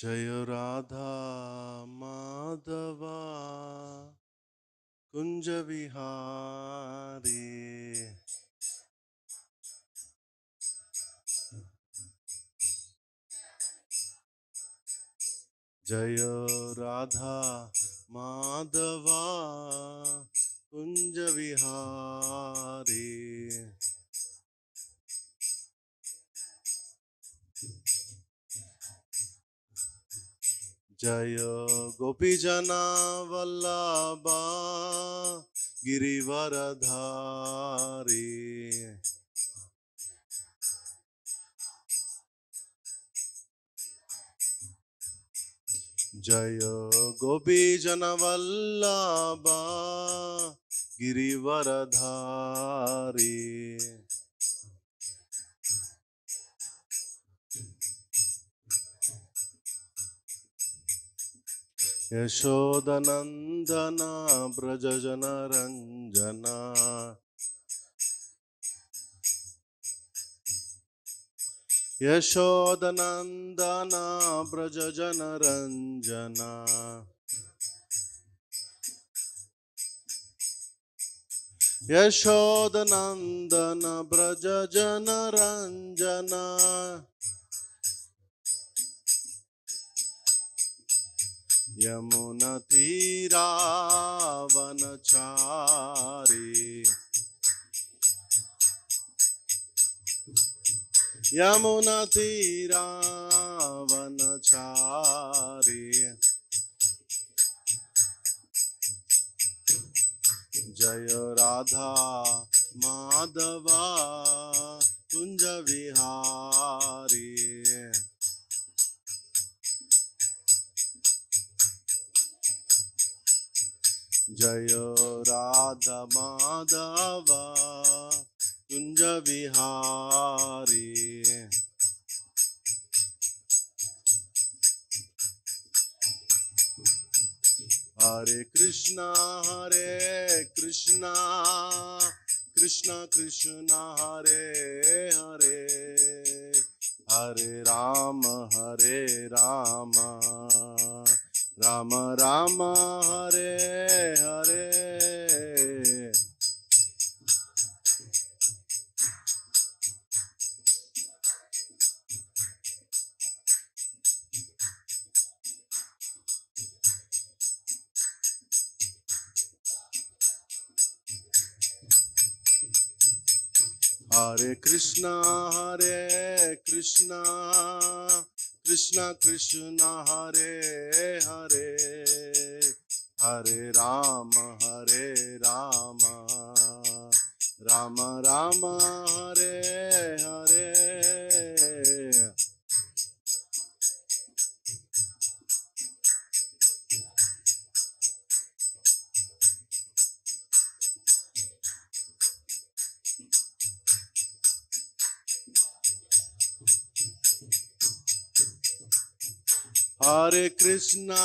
Jaya Radha Madhava Kunja Vihari. Jaya Radha Madhava Kunja Vihari. Jaya Gopijana Vallabha Girivaradhari. Jaya Gopijana Vallabha Girivaradhari. Yashodanandana Brajajana Ranjana. Yashodanandana Brajajana Ranjana. Yashodanandana Brajajana Ranjana. Yamuna Tira Vanachari. Yamuna Tira Vanachari. Jaya Radha Madhava Kunja Vihari. Jaya Radha Madhava Kunja Vihari. Hare Krishna Krishna Krishna Hare Hare. Hare Rama Rama Rama Hare Hare. Hare Krishna Krishna Krishna Hare Hare. Hare Rama Rama Rama Hare Hare. Hare Krishna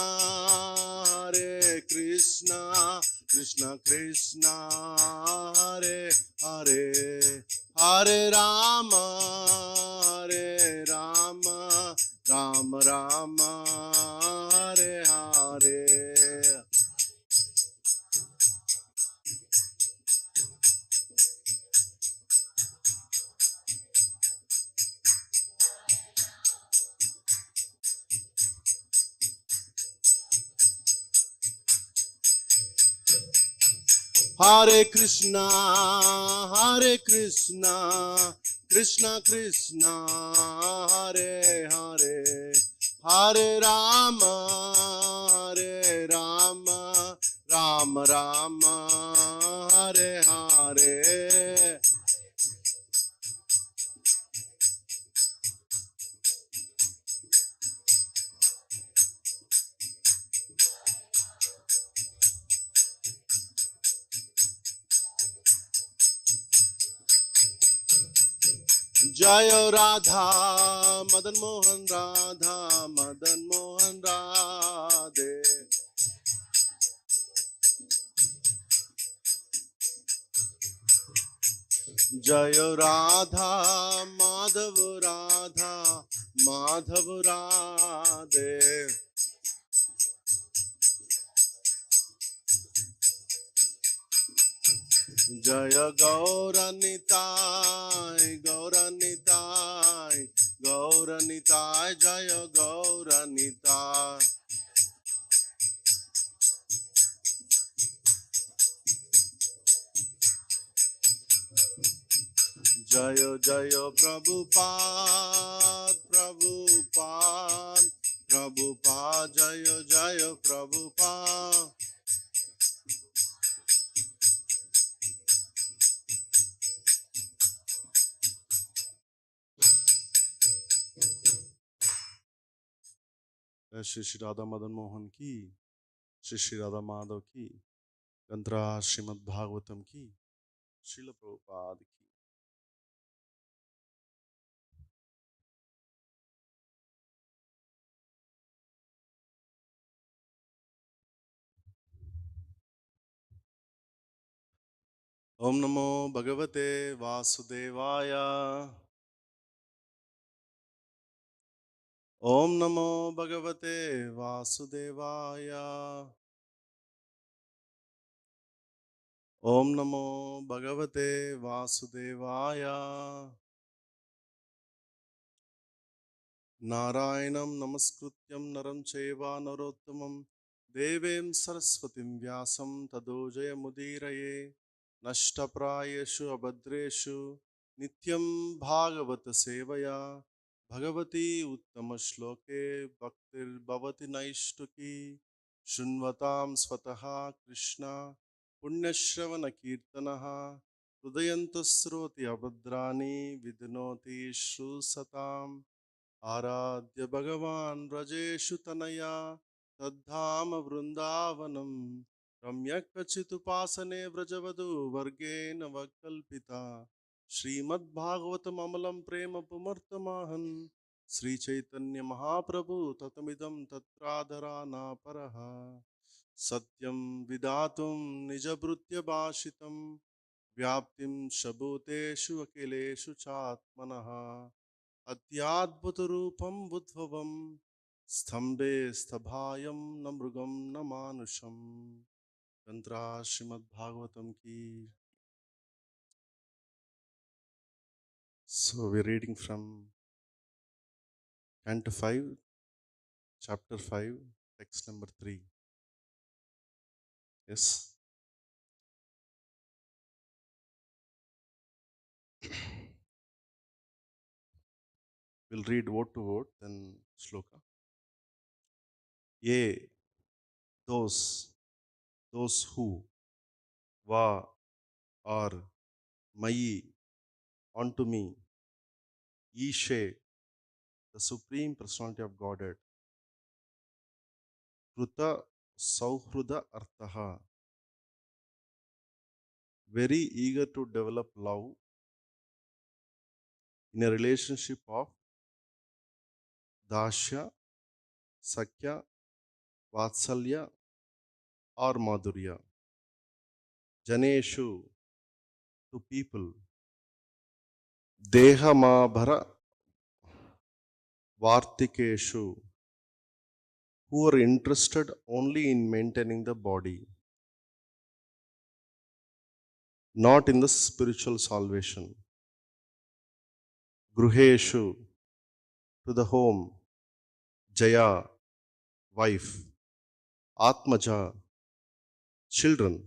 Krishna Krishna Hare Hare. Hare Rama Rama Rama Hare Hare. Hare Krishna Krishna Krishna Hare Hare. Hare Rama Rama Rama Hare Hare. Jaya Radha Madan Mohan Radha Madan Mohan Radhe. Jaya Radha Madhav Radha Madhav Radhe. Jaya Gauranitai, Gauranitai, Gauranitai, Jaya Gauranitai. Jaya Jaya Prabhupada, Prabhupada, Prabhupada, Jaya Jaya Prabhupada. Shri Shri Radha Madan Mohan ki, Shri Shri Radha Madhav ki, Gantra Srimad Bhagavatam ki, Srila Prabhupada ki. Om Namo Bhagavate Vasudevaya. Om Namo Bhagavate Vasudevaya. Om Namo Bhagavate Vasudevaya. Narayanam Namaskrutyam Naram Cheva Narottamam Devem Saraswatim Vyasam Tado Jayamudiraye Nashtaprayeshu Abhadreshu Nityam Bhagavata Sevaya Bhagavati Uttama Shloke Bhaktir Bhavati Naishtuki Shunvatam Swataha Krishna Punyashravana Kirtanaha Hrudayantasroti Abhadrani Vidnoti Shrusatam आराध्य भगवान् व्रजेषु तनया तद्धाम वृन्दावनं रम्यकचिदुपासने व्रजवधू वर्गेण वैकल्पिता श्रीमद्भागवतममलं प्रेम पुमर्तमाहन् श्रीचैतन्य महाप्रभु ततमिदं तत्रादरानापरः सत्यं विधातुं निजभृत्यभाषितं व्याप्तिं शभूतेषु अखिलेषु चात्मनः अत्याद्भुतरूपं बुद्भवं स्तम्भे स्तभायं न मृगं न मानुषं तंत्रा श्रीमद्भागवतम की. So we're reading from Canto 5, Chapter 5, Text number 3. Yes. We'll read word to word, then shloka. Ye, those who, va, are, mayi, onto me, Ishe, the Supreme Personality of Godhead, Kruta Sauhruda Artaha, very eager to develop love in a relationship of Dasya, Sakya, Vatsalya, or Madhurya. Janeshu, to people. Dehamabhara Vartikeshu, who are interested only in maintaining the body, not in the spiritual salvation. Gruheshu, to the home. Jaya, wife. Atmaja, children.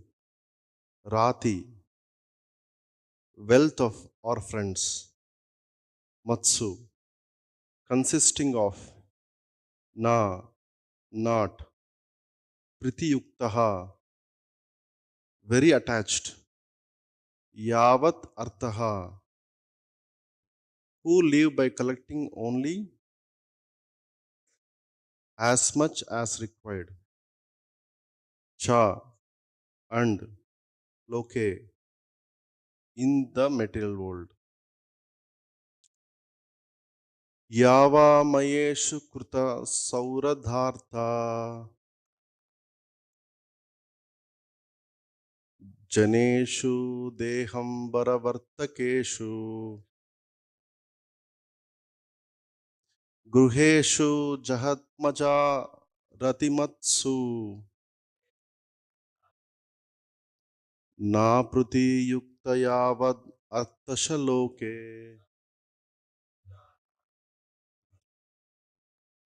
Rati, wealth of or friends. Matsu, consisting of. Na, not. Pritiyuktaha, very attached. Yavat artaha, who live by collecting only as much as required. Cha, and. Loke, in the material world. Yava mayeshu kruta sauradhartha janeshu deham baravartakeshu गृहेषु जहत्मजा रतिमत्सु नापृति युक्तयावद् अर्थशलोके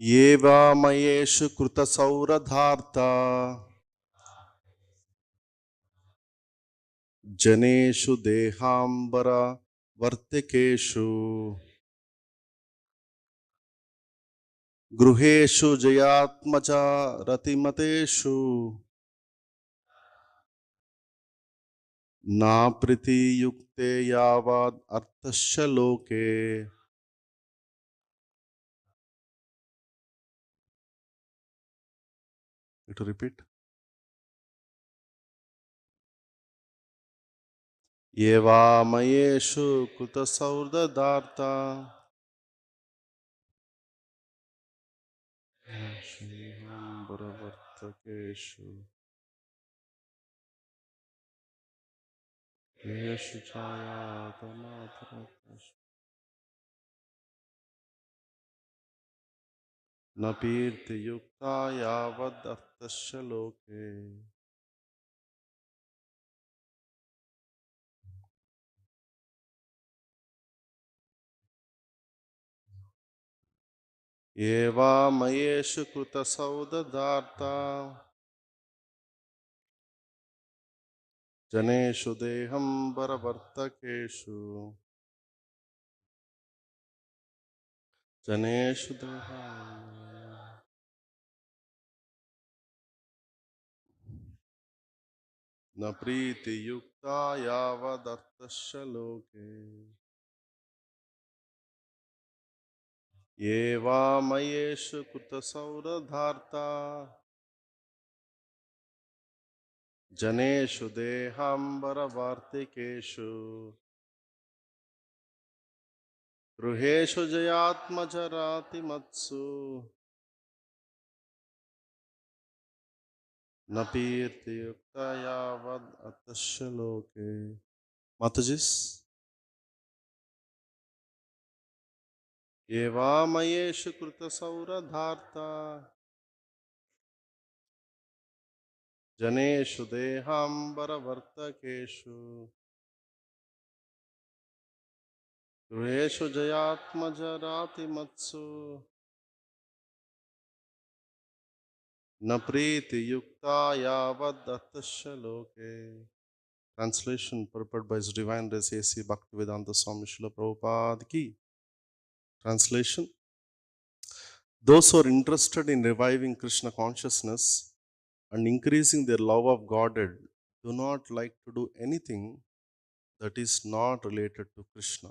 येवामयेषु कृतसौरधार्ता जनेषु देहांबर वर्तिकेषु गृहेषु जयात्मजा रतिमतेषु नापृति युक्ते यावद् अर्थस्य लोके to repeat येवामयेषु कृतसौरधार्ता श्रीहाम्बरवर्तकेषु येषु छायातमात्रकेषु न कीर्तियुक्ता यावदर्थस्य लोके येवामयेषु कृतसौरधार्ता जनेषु देहंबरवर्तकेषु जनेषु न प्रीतियुक्ता यावदर्थस्य लोके येवामयेषु कृतसौरधार्ता जनेषु देहांबरवर्तिकेषु गृहेषु जयात्मजरातिमत्सु न कीर्तियुक्ता यावदर्थस्य लोके Mataji's एवामयेषु कृतसौरधार्ता जनेषु देहांबरवर्तकेषु गृहेषु जयात्मजरातिमत्सु न प्रीतियुक्ता यावदर्थस्य लोके. Translation purport by His Divine Grace A.C. Bhaktivedanta Swami Srila Prabhupada ki. Translation: those who are interested in reviving Krishna consciousness and increasing their love of Godhead do not like to do anything that is not related to Krishna.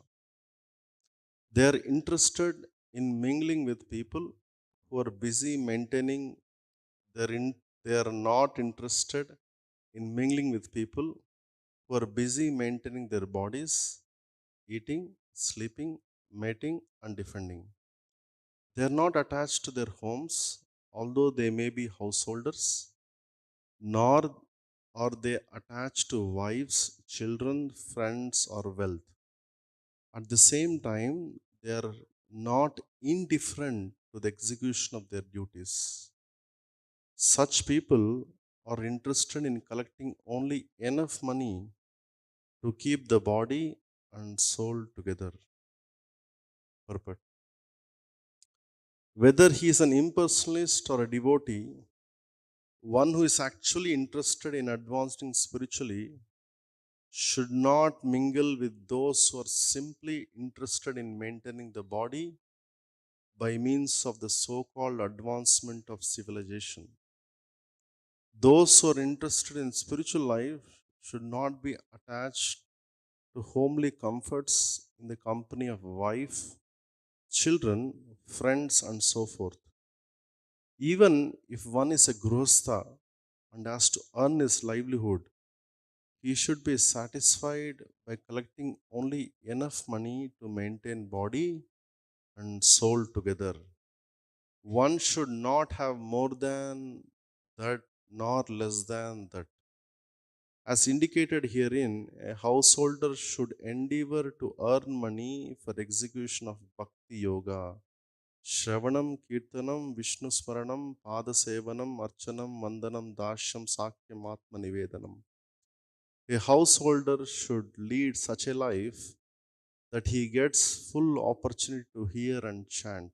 They are interested in mingling with people who are busy maintaining they are not interested in mingling with people who are busy maintaining their bodies, eating, sleeping, mating, and defending. They are not attached to their homes, although they may be householders, nor are they attached to wives, children, friends, or wealth. At the same time, they are not indifferent to the execution of their duties. Such people are interested in collecting only enough money to keep the body and soul together. Purport. Whether he is an impersonalist or a devotee, one who is actually interested in advancing spiritually should not mingle with those who are simply interested in maintaining the body by means of the so-called advancement of civilization. Those who are interested in spiritual life should not be attached to homely comforts in the company of wife, children, friends, and so forth. Even if one is a grostha and has to earn his livelihood, he should be satisfied by collecting only enough money to maintain body and soul together. One should not have more than that nor less than that. As indicated herein, a householder should endeavor to earn money for execution of bhakti yoga, Shravanam, Kirtanam, Vishnu Smaranam, Padasevanam, Archanam, Vandanam, Dashyam, Sakyam, Atma Nivedanam. A householder should lead such a life that he gets full opportunity to hear and chant.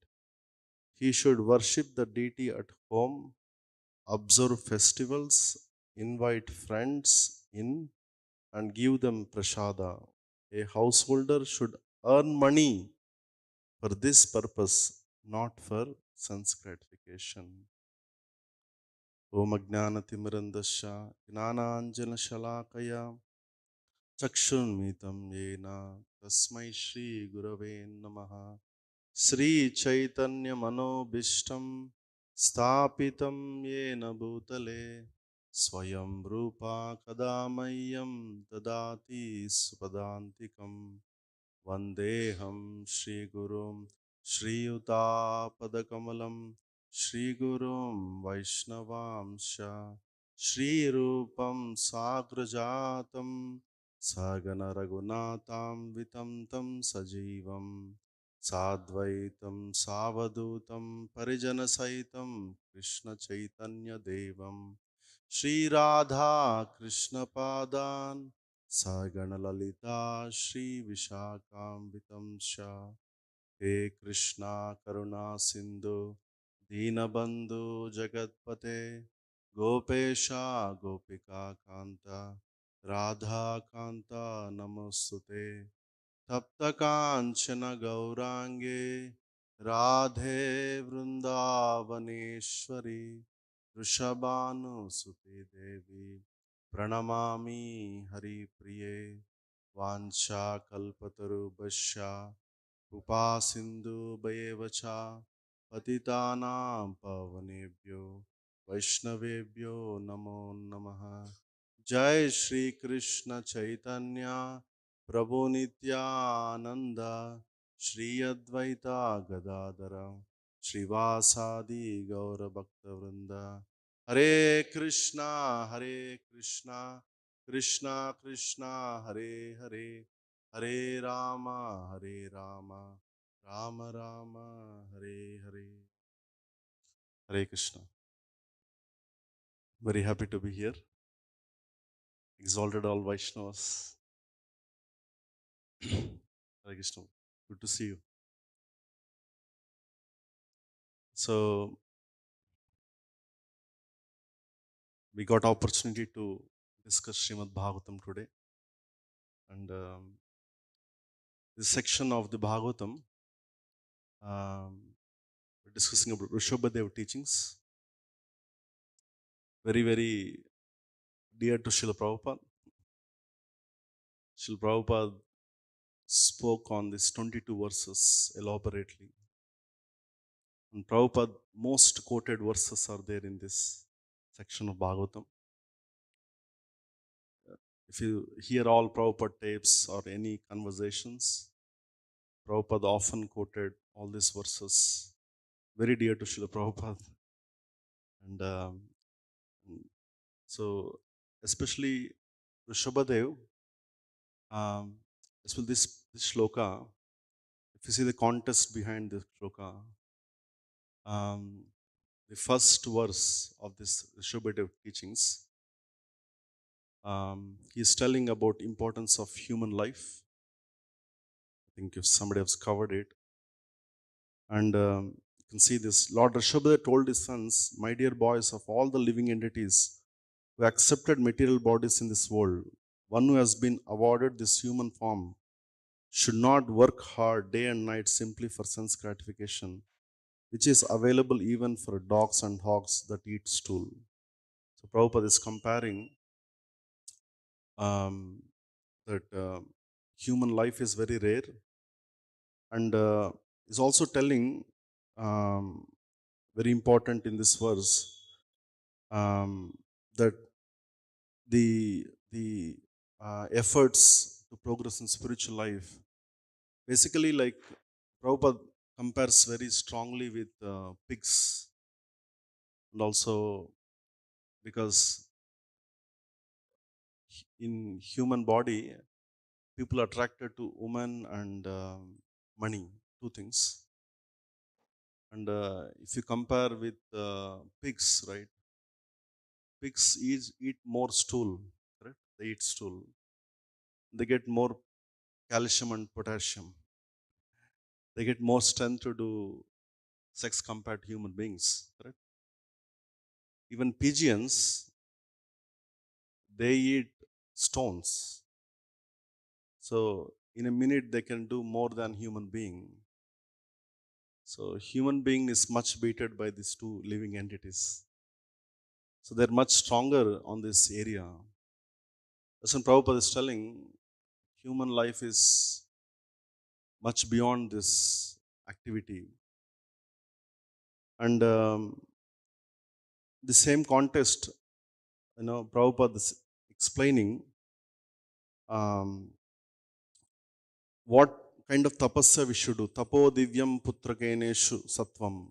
He should worship the deity at home, observe festivals, invite friends in, and give them prasada. A householder should earn money for this purpose, not for sense gratification. Om Ajnanatimirandasya Gnananjanashalakaya Chakshunmitam Yena Tasmai Shri Gurave Namaha Sri Chaitanya Manobishtam Stapitam Yena Bhutale Swayam Rupa Kadamayam Dadati Supadantikam Vandeham Shri Gurum Shri Padakamalam Shri Gurum Vaishnavamsha Shri Rupam Sagrajatam Sagana Raghunatam Vitam Tam Sajivam Sadvaitam Savadutam Parijana Saitam Krishna Chaitanya Devam Shri Radha Krishna Padan Sagana Lalita Shri Vishakam Sha He Krishna Karuna Sindhu Dinabandhu Jagatpate Gopesha Gopika Kanta Radha Kanta Namostute Tapta Kanchana Gaurange Radhe Vrindavaneshwari Vrishabhanu Suti Devi Pranamami Hari Priye Vancha Kalpataru Basha Upa Sindhu Bayevacha Patitanam Pavanebhyo Vaishnavebhyo Namo Namaha Jai Shri Krishna Chaitanya Prabhu Nityananda Shri Advaita Gadadara Srivasadi Gaura Bhakta Vrinda Hare Krishna Krishna Krishna Hare Hare Hare Rama Rama Rama Hare Hare. Hare Krishna. Very happy to be here. Exalted all Vaishnavas. Hare Krishna. Good to see you. So we got opportunity to discuss Srimad Bhagavatam today, and this section of the Bhagavatam, we're discussing about Rishabhadev teachings. Very, very dear to Srila Prabhupada. Srila Prabhupada spoke on these 22 verses elaborately. And Prabhupada most quoted verses are there in this section of Bhagavatam. If you hear all Prabhupada tapes or any conversations, Prabhupada often quoted all these verses, very dear to Srila Prabhupada. And so, especially Rishabhadev, especially this shloka, if you see the context behind this shloka, um, the first verse of this Rishabhadev teachings, he's telling about importance of human life. I think if somebody has covered it, and you can see this. Lord Rishabhadev told his sons, "My dear boys, of all the living entities who accepted material bodies in this world, one who has been awarded this human form should not work hard day and night simply for sense gratification, which is available even for dogs and hogs that eat stool." So Prabhupada is comparing um, that human life is very rare, and is also telling um, very important in this verse, that the efforts to progress in spiritual life, basically, like Prabhupada compares very strongly with pigs, and also because in human body people are attracted to women and money, two things. And if you compare with pigs, right? Pigs eat more stool, correct? They eat stool. They get more calcium and potassium. They get more strength to do sex compared to human beings, correct? Even pigeons, they eat stones. So in a minute they can do more than human being. So human being is much beaten by these two living entities. So they're much stronger on this area. As in Prabhupada is telling, human life is much beyond this activity. And the same context, Prabhupada is explaining um, what kind of tapasya we should do. Tapo divyam putrakeneshu sattvam.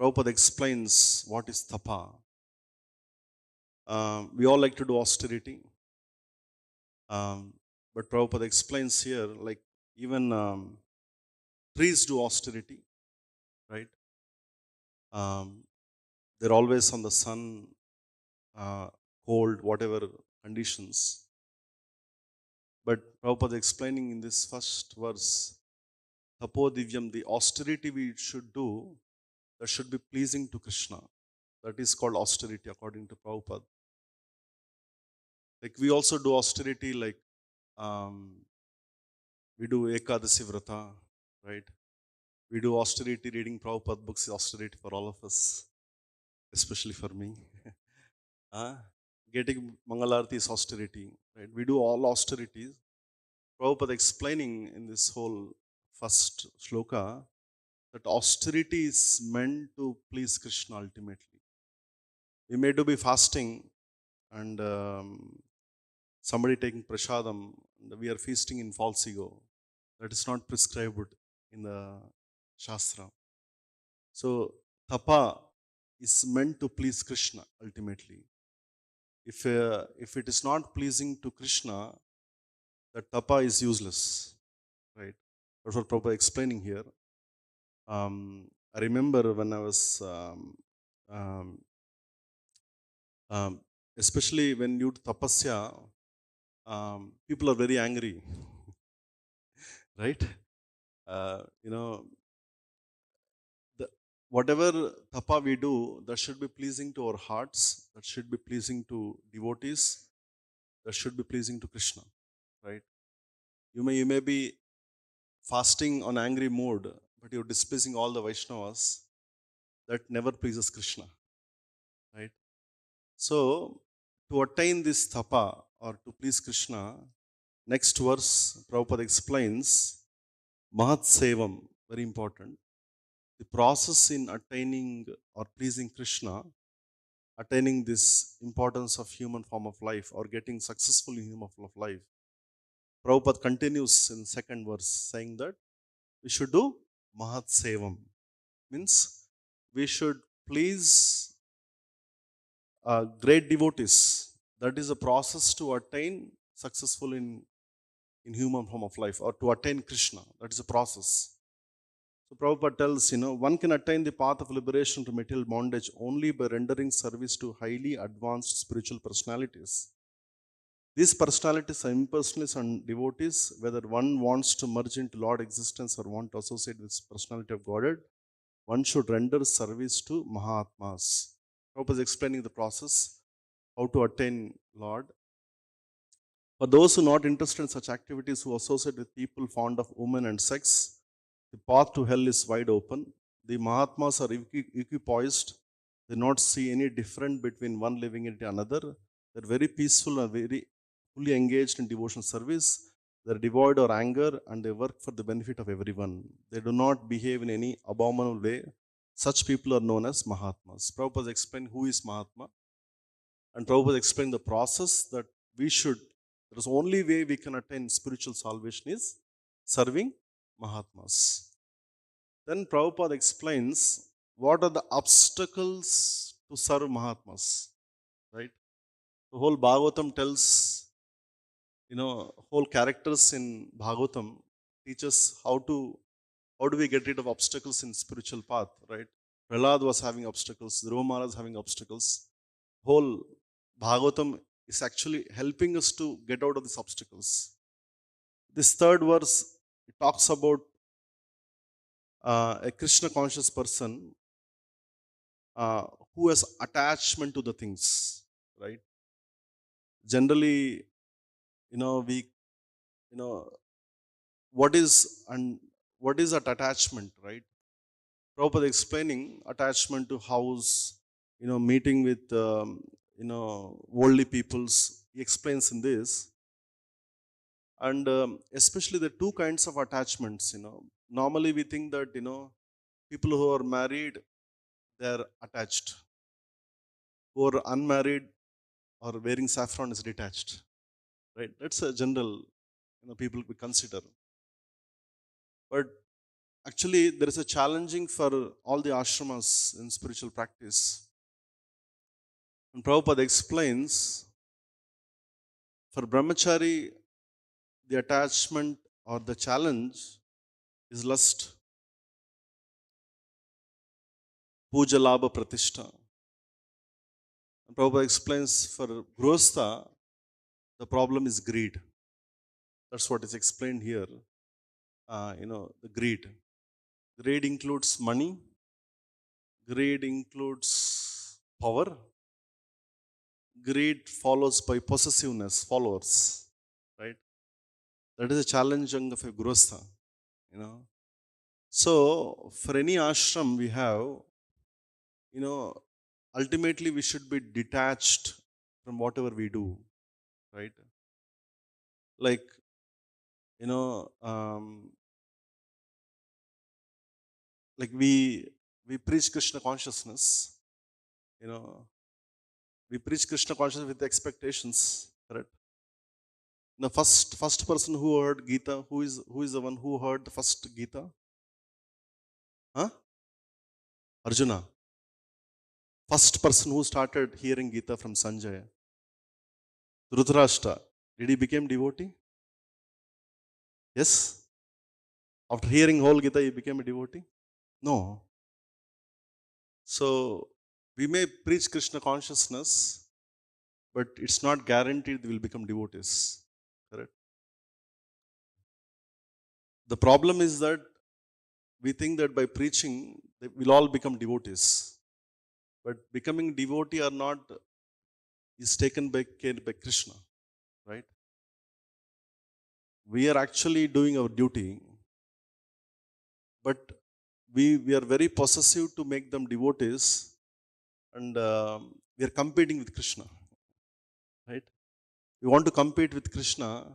Prabhupada explains what is tapa. We all like to do austerity. But Prabhupada explains here, like even trees do austerity, right? They're always on the sun, uh, cold, whatever conditions. But Prabhupada explaining in this first verse, Tapo Divyam, the austerity we should do, that should be pleasing to Krishna. That is called austerity according to Prabhupada. Like we also do austerity, like um, we do Ekadasi Vrata, right? We do austerity, reading Prabhupada books is austerity for all of us, especially for me. Getting Mangalarti is austerity, right? We do all austerities. Prabhupada explaining in this whole first shloka that austerity is meant to please Krishna ultimately. We may do be fasting and somebody taking prasadam, and we are feasting in false ego. That is not prescribed in the Shastra. So, tapa is meant to please Krishna ultimately. If it is not pleasing to Krishna, the tapa is useless, right? That's what Prabhupada explaining here. I remember when I was, um, um, especially when you do tapasya, people are very angry, right? You know, the, whatever tapa we do, that should be pleasing to our hearts, that should be pleasing to devotees, that should be pleasing to Krishna, right? You may be fasting on angry mood, but you're displeasing all the Vaishnavas. That never pleases Krishna, right? So, to attain this tapa or to please Krishna, next verse Prabhupada explains Mahat Sevam, very important. The process in attaining or pleasing Krishna, attaining this importance of human form of life or getting successful in human form of life. Prabhupada continues in second verse saying that we should do Mahat Sevam. Means we should please great devotees. That is a process to attain successful in human form of life or to attain Krishna. That is a process. So Prabhupada tells, one can attain the path of liberation to material bondage only by rendering service to highly advanced spiritual personalities. These personalities are impersonalists and devotees, whether one wants to merge into Lord existence or want to associate with personality of Godhead, one should render service to mahatmas. Prabhupada is explaining the process, how to attain Lord. For those who are not interested in such activities, who associate with people fond of women and sex, the path to hell is wide open. The Mahatmas are equipoised. They do not see any difference between one living entity and another. They're very peaceful and very fully engaged in devotional service. They're devoid of anger and they work for the benefit of everyone. They do not behave in any abominable way. Such people are known as Mahatmas. Prabhupada explained who is Mahatma. And Prabhupada explained the process that we should, there is only way we can attain spiritual salvation is serving Mahatmas. Then Prabhupada explains what are the obstacles to serve Mahatmas, right? The whole Bhagavatam tells, whole characters in Bhagavatam teaches how to how do we get rid of obstacles in spiritual path, right? Prahlad was having obstacles, Dhruva Maharaj was having obstacles. Whole Bhagavatam is actually helping us to get out of these obstacles. This third verse, it talks about a Krishna conscious person uh, who has attachment to the things, right? Generally, we, what is and what is that attachment, right? Prabhupada explaining attachment to house, meeting with, worldly peoples. He explains in this, and especially the two kinds of attachments. Normally we think that people who are married, they are attached. Who are unmarried or wearing saffron is detached, right? That's a general, people we consider. But actually, there is a challenging for all the ashramas in spiritual practice. And Prabhupada explains, for brahmachari, the attachment or the challenge is lust, puja, labha, pratishtha. And Prabhupada explains, for grostha, the problem is greed. That's what is explained here. The greed. Greed includes money. Greed includes power. Greed follows by possessiveness, followers, right? That is a challenge of a grostha, you know. So for any ashram we have, you know, ultimately we should be detached from whatever we do, right? Like, you know, um, like we preach Krishna consciousness, you know, we preach Krishna consciousness with expectations, correct? The first person who heard Gita, who is the one who heard the first Gita? Huh? Arjuna. First person who started hearing Gita from Sanjaya. Dhritarashtra. Did he become devotee? Yes. After hearing whole Gita, he became a devotee? No. So we may preach Krishna consciousness, but it's not guaranteed they will become devotees. Correct? The problem is that we think that by preaching, they will all become devotees. But becoming devotee or not is taken by care by Krishna, right? We are actually doing our duty, but we are very possessive to make them devotees, and we are competing with Krishna, right? We want to compete with Krishna,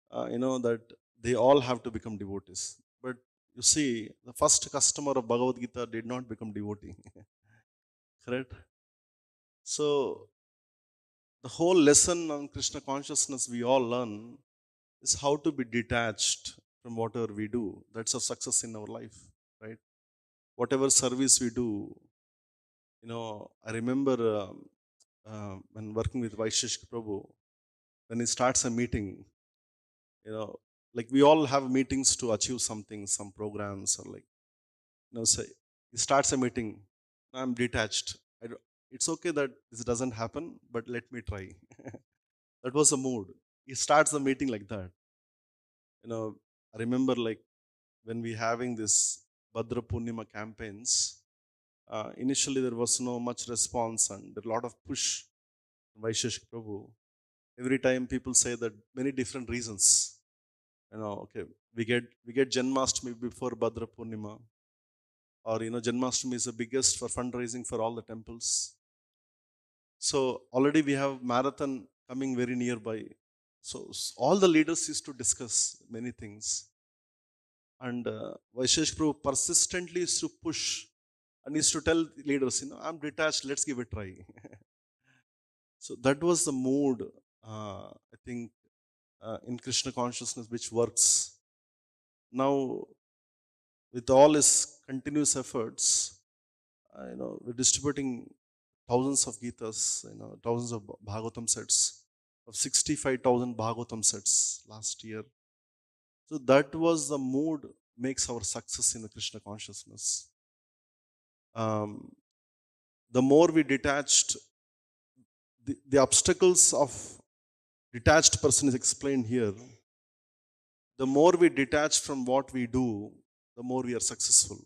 that they all have to become devotees. But you see, the first customer of Bhagavad Gita did not become devotee, correct? So the whole lesson on Krishna consciousness we all learn is how to be detached from whatever we do. That's a success in our life, right? Whatever service we do, I remember when working with Vaisheshika Prabhu, when he starts a meeting, you know, like we all have meetings to achieve something, some programs, or like, say, he starts a meeting, I'm detached. It's okay that this doesn't happen, but let me try. That was the mood. He starts the meeting like that. I remember like when we having this Bhadra Purnima campaigns, initially there was no much response and a lot of push from Vaisheshika Prabhu. Every time people say that many different reasons. Okay, we get Janmashtami before Bhadra Purnima, or Janmashtami is the biggest for fundraising for all the temples. So already we have marathon coming very nearby. So all the leaders used to discuss many things, and Vaishesh Prabhu persistently used to push and used to tell leaders, I'm detached. Let's give it a try. So that was the mood. I think in Krishna consciousness which works now with all his continuous efforts. We're distributing thousands of Gitas, thousands of Bhagavatam sets, of 65,000 Bhagavatam sets last year. So that was the mood makes our success in the Krishna consciousness. Um, the more we detached, the obstacles of detached person is explained here. The more we detach from what we do, the more we are successful.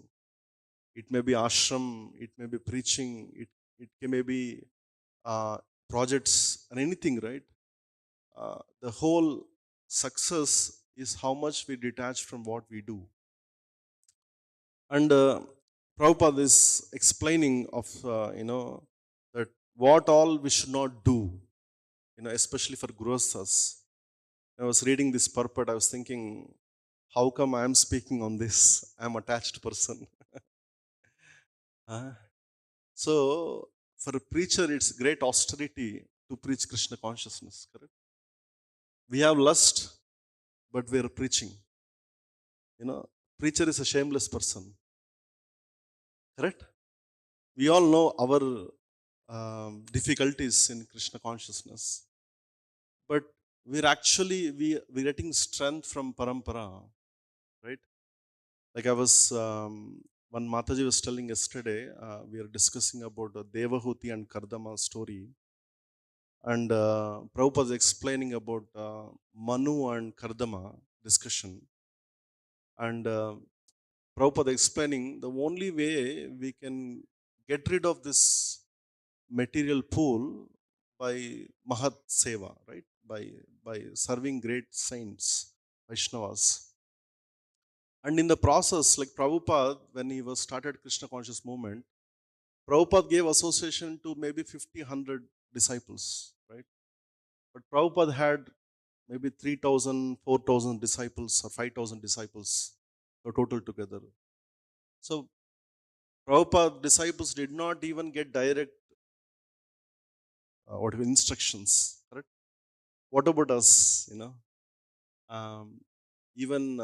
It may be ashram, it may be preaching, it may be projects and anything, right? The whole success is how much we detach from what we do. And Prabhupada is explaining of, that what all we should not do, especially for grosthas. I was reading this purport, I was thinking, how come I am speaking on this? I am attached person. Uh, so, for a preacher, it's great austerity to preach Krishna consciousness, correct? We have lust, but we are preaching. Preacher is a shameless person, correct? We all know our difficulties in Krishna consciousness, but we're getting strength from parampara, right? Like I was when Mataji was telling yesterday, we are discussing about the Devahuti and Kardama story, and Prabhupada was explaining about Manu and Kardama discussion, and Prabhupada explaining the only way we can get rid of this material pool by Mahat Seva, right? By serving great saints, Vaishnavas. And in the process, like Prabhupada, when he was started Krishna conscious movement, Prabhupada gave association to maybe 50, 100 disciples, right? But Prabhupada had maybe 3,000, 4,000 disciples or 5,000 disciples, the total together. So Prabhupada disciples did not even get direct instructions, correct? What about us? Um, even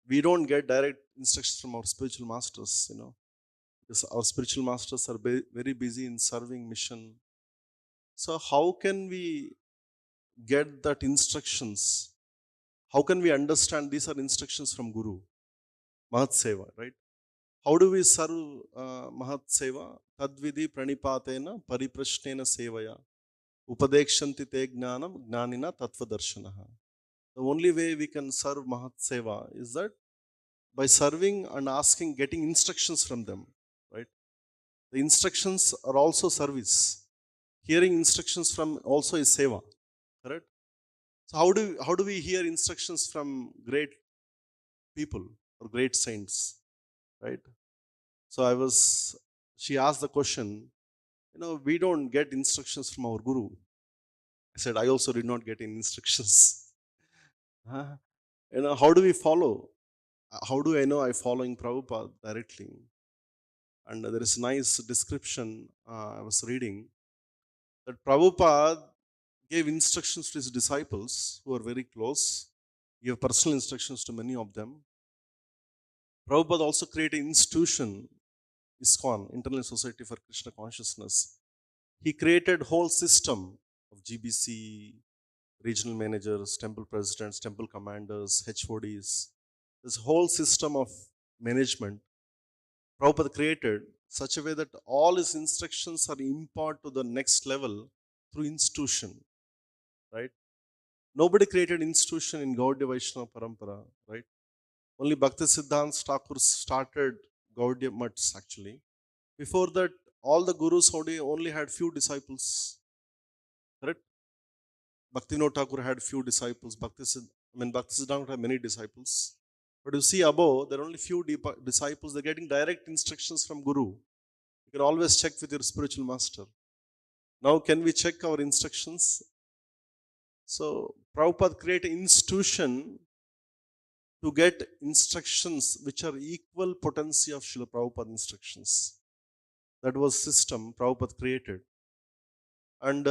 we don't get direct instructions from our spiritual masters, because our spiritual masters are very busy in serving mission. So how can we get that instructions? How can we understand these are instructions from Guru? Mahat Seva, right? How do we serve Mahat Seva? Tadvidi pranipatena pariprashnena sevaya upadekshanti te gnanam gnanina tattva darshanaha. The only way we can serve Mahat Seva is that by serving and asking, getting instructions from them, right? The instructions are also service. Hearing instructions from also is seva, correct? So how do we hear instructions from great people or great saints, right? So she asked the question, we don't get instructions from our guru. I said, I also did not get any instructions. Huh? How do we follow? How do I know I following Prabhupada directly? And there is a nice description I was reading that Prabhupada gave instructions to his disciples who are very close. He gave personal instructions to many of them. Prabhupada also created an institution, Iskcon, International Society for Krishna Consciousness. He created whole system of GBC, regional managers, temple presidents, temple commanders, HODs. This whole system of management Prabhupada created such a way that all his instructions are imparted to the next level through institution, right? Nobody created institution in Gaudiya Vaishnava Parampara, right? Only Bhakti Siddhanta Thakur started Gaudiya Mats actually. Before that, all the gurus only had few disciples, correct? Bhaktivinoda Thakur had few disciples. Bhakti Siddhanta had many disciples. But you see above, there are only few disciples. They're getting direct instructions from Guru. You can always check with your spiritual master. Now, can we check our instructions? So, Prabhupada created an institution to get instructions which are equal potency of Srila Prabhupada instructions. That was system Prabhupada created. And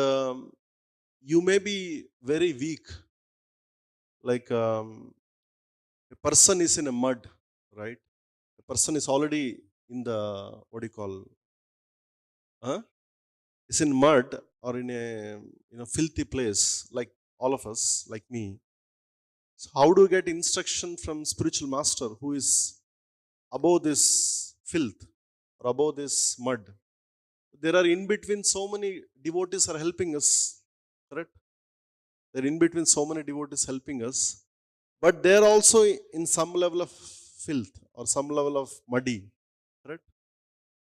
you may be very weak, like a person is in a mud, right? A person is already in the, what do you call, huh? Is in mud or in a filthy place, like all of us, like me. So how do you get instruction from spiritual master who is above this filth or above this mud? There are in between so many devotees are helping us, correct? There are in between so many devotees helping us, but they are also in some level of filth or some level of muddy, correct?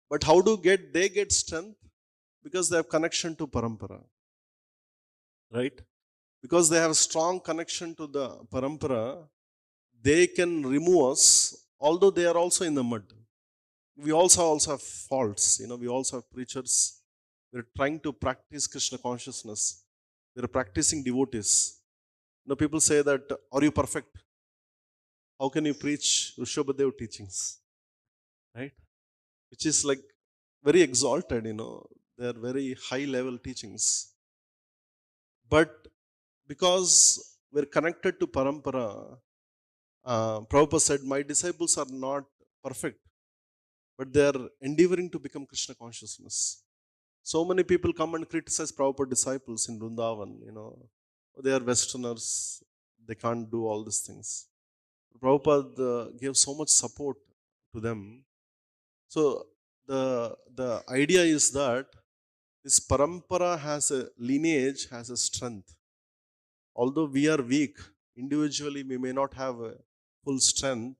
But how do they get strength? Because they have connection to parampara, right? Because they have strong connection to the parampara, they can remove us, although they are also in the mud. We also have faults. We also have preachers. We're trying to practice Krishna consciousness. We're practicing devotees. People say that, are you perfect? How can you preach Rishabhadev teachings? Right? Which is like very exalted, They're very high level teachings. But because we're connected to parampara, Prabhupada said, my disciples are not perfect, but they are endeavoring to become Krishna consciousness. So many people come and criticize Prabhupada disciples in Vrindavan, they are Westerners, they can't do all these things. Prabhupada gave so much support to them. So the idea is that this parampara has a lineage, has a strength. Although we are weak, individually we may not have a full strength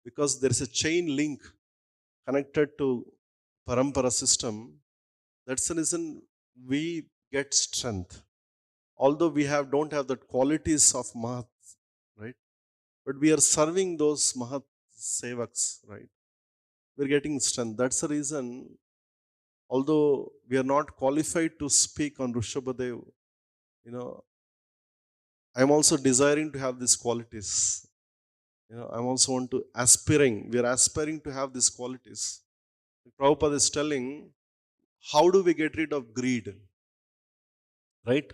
because there is a chain link connected to parampara system. That's the reason we get strength. Although we don't have the qualities of Mahat, right? But we are serving those Mahat Sevaks, right? We're getting strength. That's the reason, although we are not qualified to speak on Rishabhadev, I'm also desiring to have these qualities. I'm also want to we are aspiring to have these qualities. Prabhupada is telling, how do we get rid of greed? Right?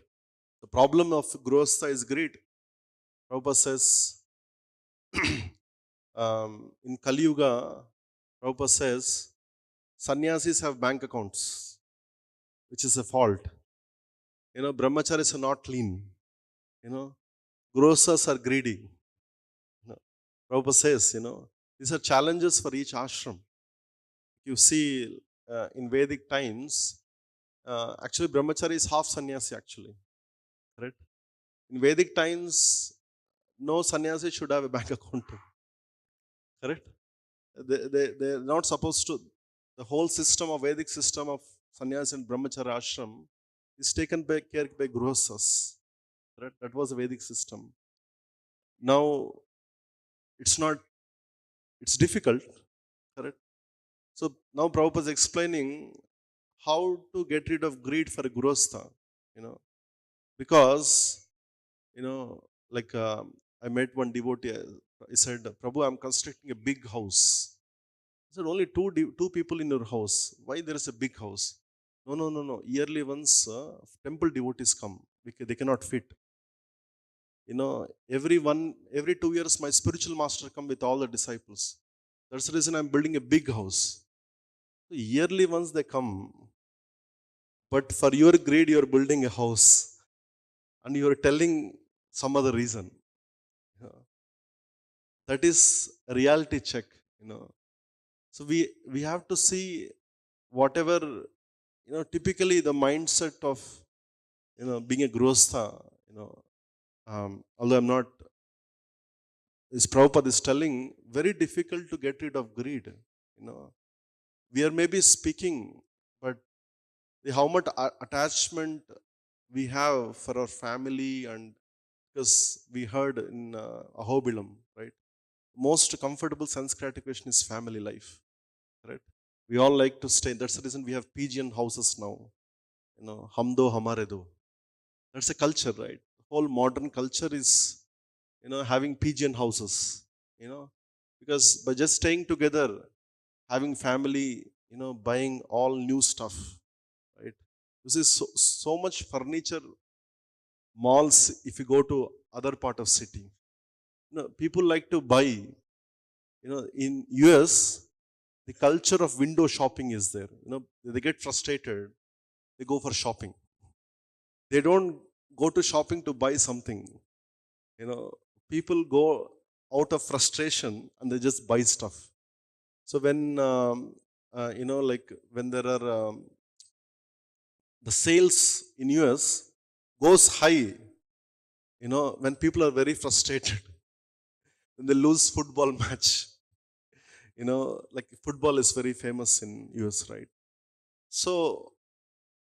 The problem of Grihastha is greed. Prabhupada says, in Kali Yuga, Prabhupada says, sannyasis have bank accounts, which is a fault. Brahmacharis are not clean. Grihasthas are greedy. Prabhupada says, these are challenges for each ashram. You see, in Vedic times, actually brahmachari is half sannyasi actually, correct? In Vedic times, no sannyasi should have a bank account, correct? They're not supposed to. The whole system of Vedic system of sannyas and brahmachari ashram is taken care by grihasthas, correct? That was a Vedic system. Now, it's difficult, correct? So now Prabhupada is explaining how to get rid of greed for a grihastha, because, like I met one devotee, he said, Prabhu, I'm constructing a big house. I said, only two people in your house. Why there is a big house? No. Yearly once temple devotees come. They cannot fit. Every 2 years, my spiritual master come with all the disciples. That's the reason I'm building a big house. So yearly once they come, but for your greed, you're building a house and you're telling some other reason. That is a reality check. So we have to see whatever, typically the mindset of, being a grihastha, although I'm not, this Prabhupada is telling, very difficult to get rid of greed. We are maybe speaking, but how much attachment we have for our family, and because we heard in Ahobilam, right? Most comfortable sense gratification is family life, right? We all like to stay. That's the reason we have pigeon houses now. Hum do hamare do. That's a culture, right? The whole modern culture is, having pigeon houses, because by just staying together, having family, buying all new stuff, right? This is so much furniture malls. If you go to other part of city, people like to buy. In US, the culture of window shopping is there. They get frustrated. They go for shopping. They don't go to shopping to buy something, people go out of frustration and they just buy stuff. So when like when there are the sales in US goes high, when people are very frustrated, when they lose football match, like football is very famous in US, right? So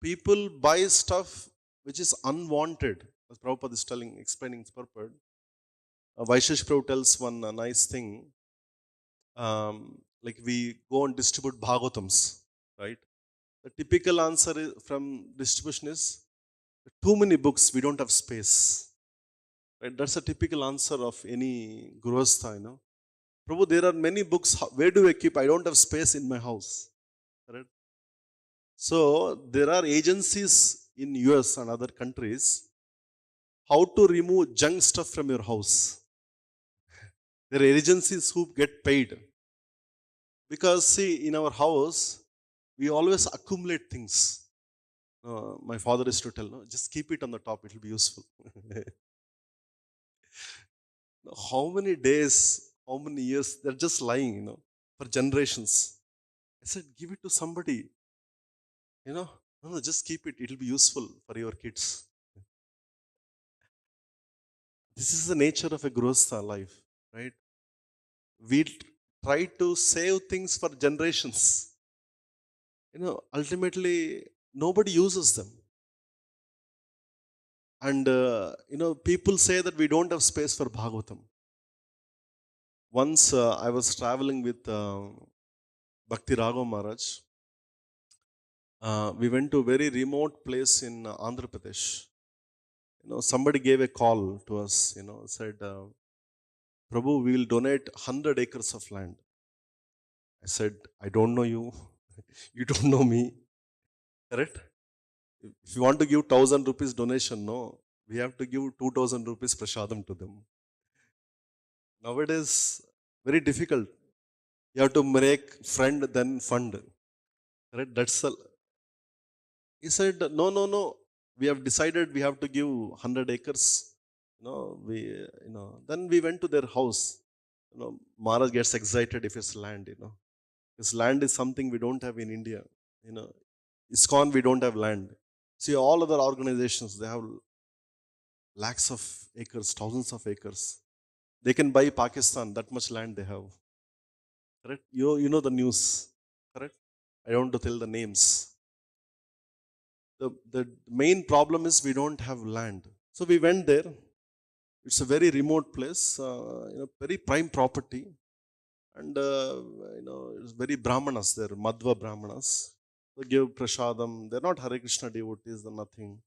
people buy stuff which is unwanted. As Prabhupada is explaining its purport. Vaishesh Prabhu tells one nice thing. Like we go and distribute Bhagavatams, right? The typical answer from distribution is too many books, we don't have space. Right? That's a typical answer of any Grihastha. Prabhu, there are many books. Where do I keep? I don't have space in my house. Right? So there are agencies in US and other countries how to remove junk stuff from your house. There are agencies who get paid. Because see, in our house, we always accumulate things. My father used to tell, no, just keep it on the top, it will be useful. How many days, how many years, they're just lying, for generations. I said, give it to somebody, No, no, just keep it, it will be useful for your kids. This is the nature of a Grihastha life, right? We try to save things for generations. Ultimately, nobody uses them. And, people say that we don't have space for Bhagavatam. Once I was traveling with Bhakti Raghav Maharaj. We went to a very remote place in Andhra Pradesh. Somebody gave a call to us, said, Prabhu, we will donate 100 acres of land. I said, I don't know you. You don't know me. Correct? If you want to give 1,000 rupees donation, no, we have to give 2,000 rupees prasadam to them. Nowadays, very difficult. You have to make friend, then fund. Correct? He said, no, no, no. We have decided we have to give 100 acres. Then we went to their house. Maharaj gets excited if it's land. Because land is something we don't have in India. Iskcon, we don't have land. See, all other organizations, they have lakhs of acres, thousands of acres. They can buy Pakistan, that much land they have. Correct? You know the news. Correct? I don't want to tell the names. The main problem is we don't have land. So we went there. It's a very remote place, very prime property. And, it's very Brahmanas there, Madhva Brahmanas. They give prasadam. They're not Hare Krishna devotees, they're nothing.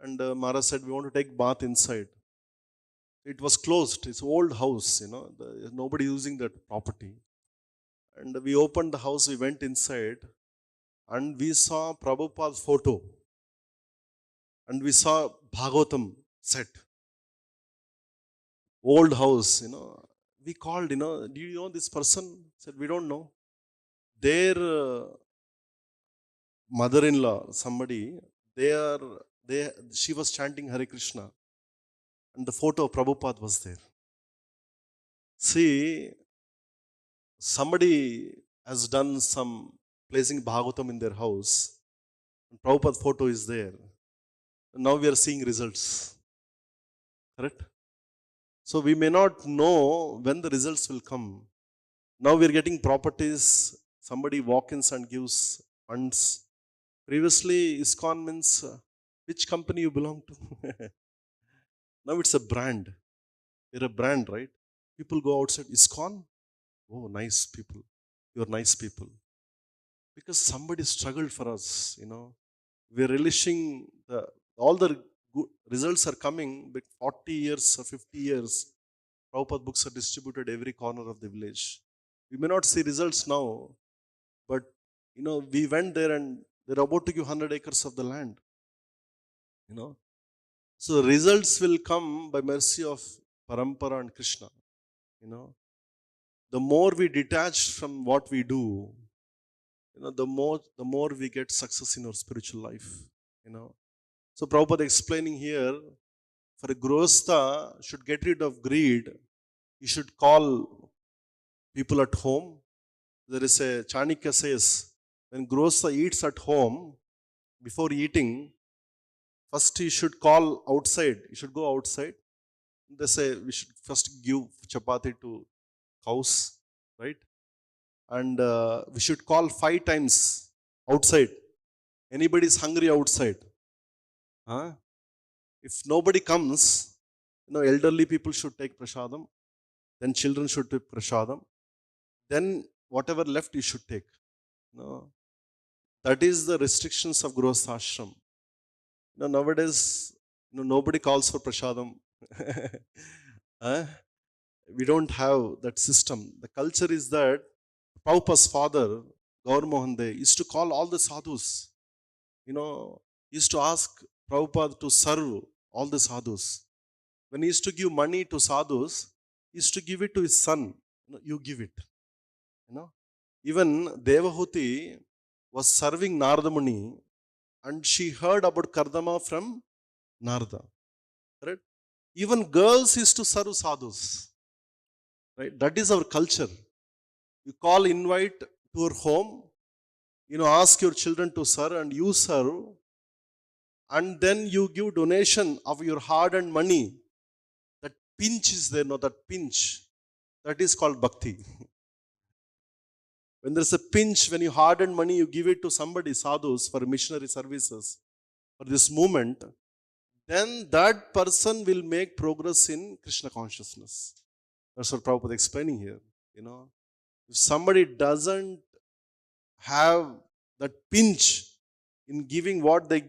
And Maharaj said, we want to take bath inside. It was closed. It's an old house, there's nobody using that property. And we opened the house, we went inside, and we saw Prabhupada's photo. And we saw Bhagavatam set. Old house, We called, do you know this person? Said, we don't know. Their mother-in-law, somebody, she was chanting Hare Krishna. And the photo of Prabhupada was there. See, somebody has done some placing Bhagavatam in their house. And Prabhupada's photo is there. And now we are seeing results. Correct? So we may not know when the results will come. Now we are getting properties. Somebody walk-ins and gives funds. Previously, Iskcon means which company you belong to. Now it's a brand. You're a brand, right? People go outside, Iskcon? Oh, nice people. You're nice people. Because somebody struggled for us, We're relishing all the good results are coming, but 40 years or 50 years, Prabhupada books are distributed every corner of the village. We may not see results now, but we went there and they're about to give 100 acres of the land. So results will come by mercy of parampara and Krishna. The more we detach from what we do, the more we get success in our spiritual life. So Prabhupada explaining here, For a Grostha should get rid of greed, he should call people at home. There is a Chanakya says, when Grostha eats at home, before eating, first he should call outside. He should go outside. They say we should first give chapati to cows, right? And we should call 5 times outside. Anybody is hungry outside. Huh? If nobody comes, elderly people should take prasadam. Then children should take prasadam. Then whatever left you should take. That is the restrictions of Grihasthashram. Nowadays, nobody calls for prasadam. Huh? We don't have that system. The culture is that Prabhupada's father, Gaur Mohan De, used to call all the sadhus. Used to ask Prabhupada to serve all the sadhus. When he used to give money to sadhus, he used to give it to his son. You give it. Even Devahuti was serving Narada Muni, and she heard about Kardama from Narada. Right? Even girls used to serve sadhus. Right? That is our culture. You call, invite to your home, ask your children to serve, and you serve, and then you give donation of your hard-earned money. That pinch is there, that pinch. That is called bhakti. When there's a pinch, when you hard-earned money, you give it to somebody, sadhus, for missionary services, for this movement, then that person will make progress in Krishna consciousness. That's what Prabhupada is explaining here. If somebody doesn't have that pinch in giving what they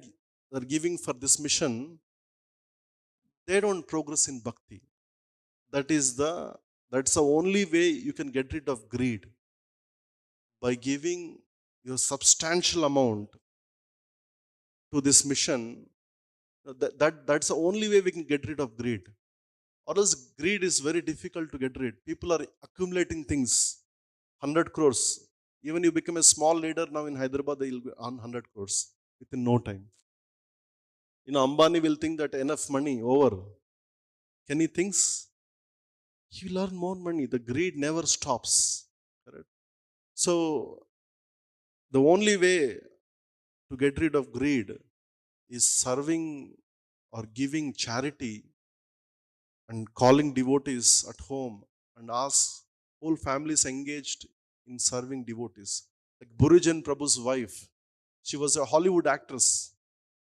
are giving for this mission, they don't progress in bhakti. That's the only way you can get rid of greed, by giving your substantial amount to this mission. That's the only way we can get rid of greed. Or else greed is very difficult to get rid. People are accumulating things, 100 crores. Even you become a small leader now in Hyderabad, they will be on 100 crores within no time. Ambani will think that enough money, over. Can he thinks? He will earn more money. The greed never stops. Correct? So, the only way to get rid of greed is serving or giving charity and calling devotees at home, and ask whole families engaged in serving devotees. Like Burujan Prabhu's wife, she was a Hollywood actress.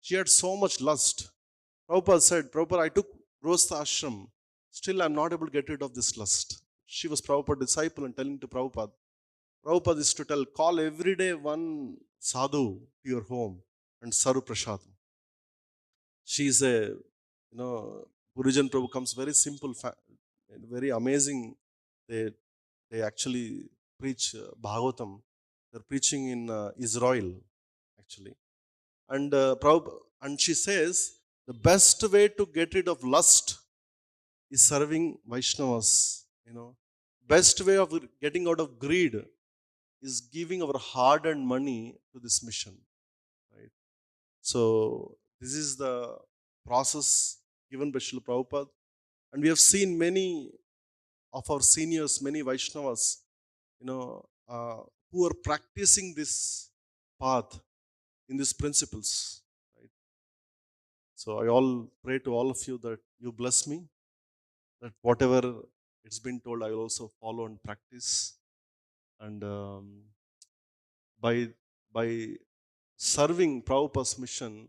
She had so much lust. Prabhupada said, Prabhupada, I took Grostha ashram. Still, I'm not able to get rid of this lust. She was Prabhupada's disciple and telling to Prabhupada. Prabhupada is to tell, call every day one sadhu to your home and serve prasadam. She's a, Gurujan Prabhu comes very simple, very amazing. They actually preach Bhagavatam. They're preaching in Israel, actually. And and she says, the best way to get rid of lust is serving Vaishnavas. Best way of getting out of greed is giving our hard-earned money to this mission. Right? So this is the process given by Srila Prabhupada. And we have seen many of our seniors, many Vaishnavas, who are practicing this path in these principles. Right? So I all pray to all of you that you bless me, that whatever it's been told, I will also follow and practice. And by serving Prabhupada's mission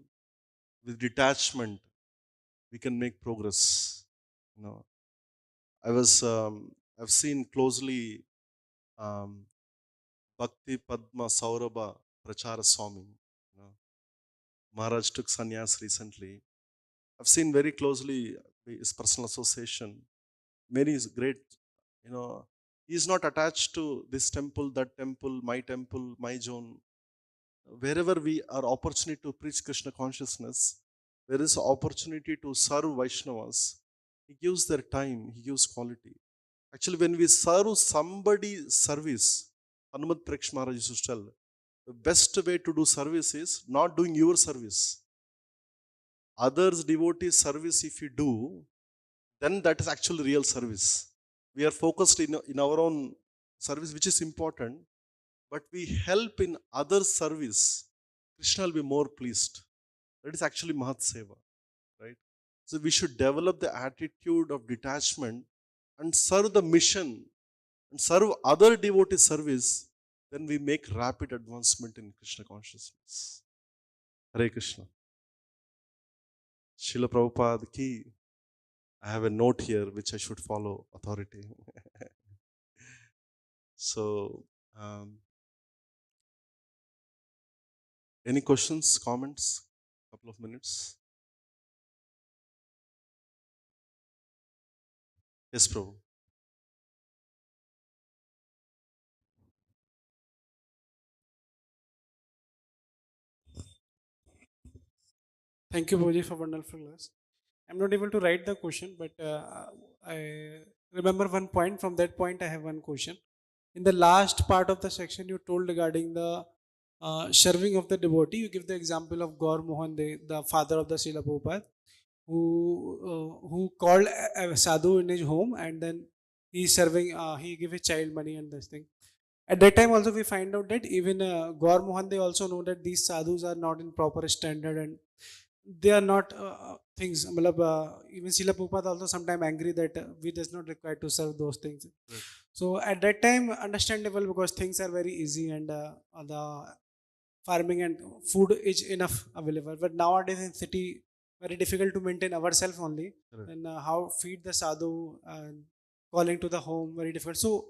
with detachment, we can make progress. I've seen closely Bhakti Padma Saurabha Prachara Swami. Maharaj took sannyas recently. I've seen very closely his personal association. Mary is great. He is not attached to this temple, that temple, my zone. Wherever we are opportunity to preach Krishna consciousness, there is opportunity to serve Vaishnavas. He gives their time, he gives quality. Actually, when we serve somebody's service, Hanumat Preksh Maharaj used to tell, the best way to do service is not doing your service. others devotee service if you do, then that is actually real service. We are focused in our own service, which is important, but we help in other service. Krishna will be more pleased. That is actually Mahat Seva, right? So we should develop the attitude of detachment and serve the mission and serve other devotee service, then we make rapid advancement in Krishna consciousness. Hare Krishna. Srila Prabhupada ki, I have a note here which I should follow, authority. So, any questions, comments? Couple of minutes. Yes, Prabhu. Thank you, Boji, for wonderful class. I'm not able to write the question, but I remember one point. From that point, I have one question. In the last part of the section, you told regarding the serving of the devotee. You give the example of Gaur Mohan, the father of the Srila Prabhupada, who called a sadhu in his home, and then he's serving. He give his child money and this thing. At that time, also we find out that even Gaur Mohan, they also know that these sadhus are not in proper standard and they are not things. Even Srila Prabhupada also sometimes angry that we does not require to serve those things. Right. So at that time, understandable because things are very easy and the farming and food is enough available. But nowadays in city, very difficult to maintain ourselves only. Right. And how feed the sadhu and calling to the home, very difficult. So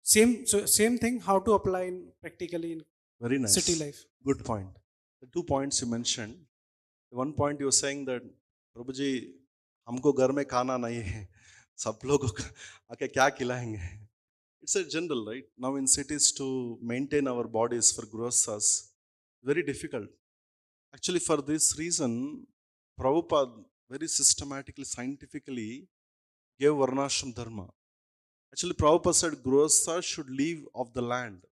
same thing, how to apply in practically in Very city nice. life. Good point. The 2 points you mentioned. One point you were saying that, Prabhuji, हमको घर में खाना नहीं है, सब लोग आके क्या खिलाएंगे? It's a general, right? Now in cities to maintain our bodies for grosas, very difficult. Actually, for this reason, Prabhupada very systematically, scientifically gave Varnashram Dharma. Actually, Prabhupada said Grosa should live off the land.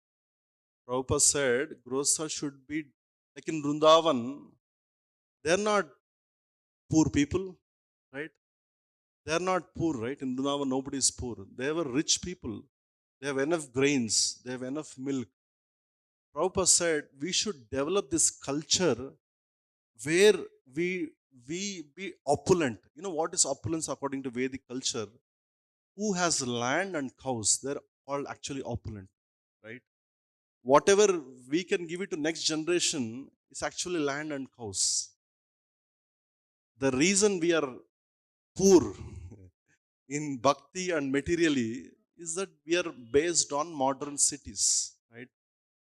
Prabhupada said Grosa should be like in Vrindavan, they're not poor people, right? They're not poor, right? In Vrindavan, nobody is poor. They were rich people. They have enough grains, they have enough milk. Prabhupada said we should develop this culture where we we be opulent. You know what is opulence according to Vedic culture? Who has land and cows, they're all actually opulent, right? Whatever we can give it to next generation is actually land and cows. The reason we are poor in bhakti and materially is that we are based on modern cities, right?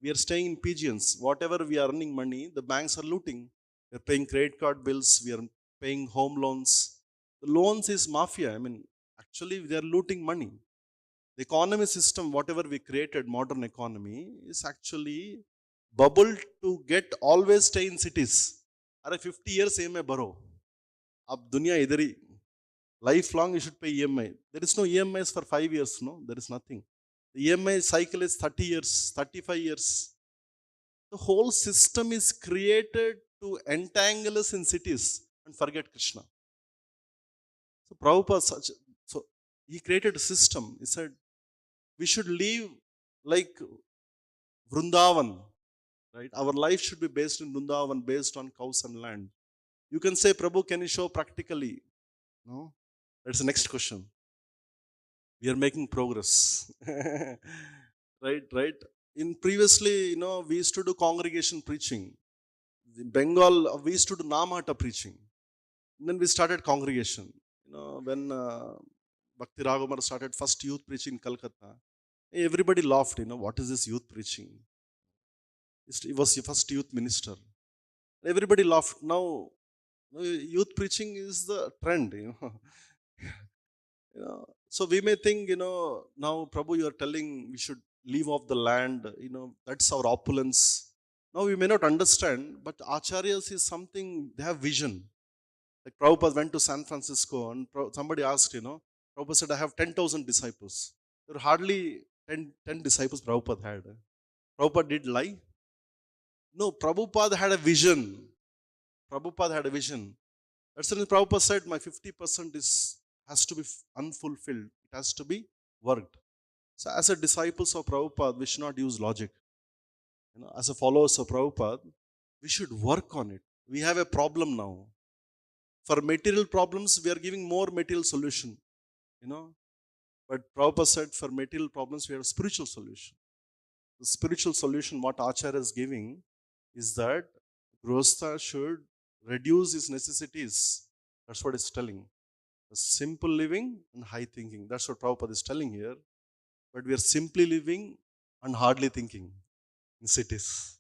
We are staying in pigeons. Whatever we are earning money, the banks are looting. We are paying credit card bills. We are paying home loans. The loans is mafia. I mean, actually, they are looting money. The economy system, whatever we created, modern economy, is actually bubbled to get always stay in cities. Are 50 years EMI borrow. Ab dunya idari. Lifelong you should pay EMI. There is no EMIs for 5 years, no? There is nothing. The EMI cycle is 30 years, 35 years. The whole system is created to entangle us in cities and forget Krishna. So Prabhupada so he created a system. He said we should live like Vrindavan, right? Our life should be based in Vrindavan, based on cows and land. You can say, Prabhu, can you show practically? No? That's the next question. We are making progress. Right. In previously, we used to do congregation preaching. In Bengal, we used to do Namata preaching. And then we started congregation. When Bhakti Raghuvar started first youth preaching in Calcutta, everybody laughed. What is this youth preaching? He was the first youth minister. Everybody laughed. Now, youth preaching is the trend. So we may think, now Prabhu, you are telling we should leave off the land. That's our opulence. Now we may not understand, but acharyas is something, they have vision. Like Prabhupada went to San Francisco and somebody asked, Prabhupada said, I have 10,000 disciples. There were hardly 10 disciples Prabhupada had. Prabhupada did lie? No, Prabhupada had a vision. Prabhupada had a vision. That's when Prabhupada said, my 50% has to be unfulfilled. It has to be worked. So as a disciples of Prabhupada, we should not use logic. As a followers of Prabhupada, we should work on it. We have a problem now. For material problems, we are giving more material solution. You know, but Prabhupada said for material problems, we have a spiritual solution. The spiritual solution, what Acharya is giving, is that Grostha should reduce his necessities. That's what it's telling. The simple living and high thinking. That's what Prabhupada is telling here. But we are simply living and hardly thinking in cities.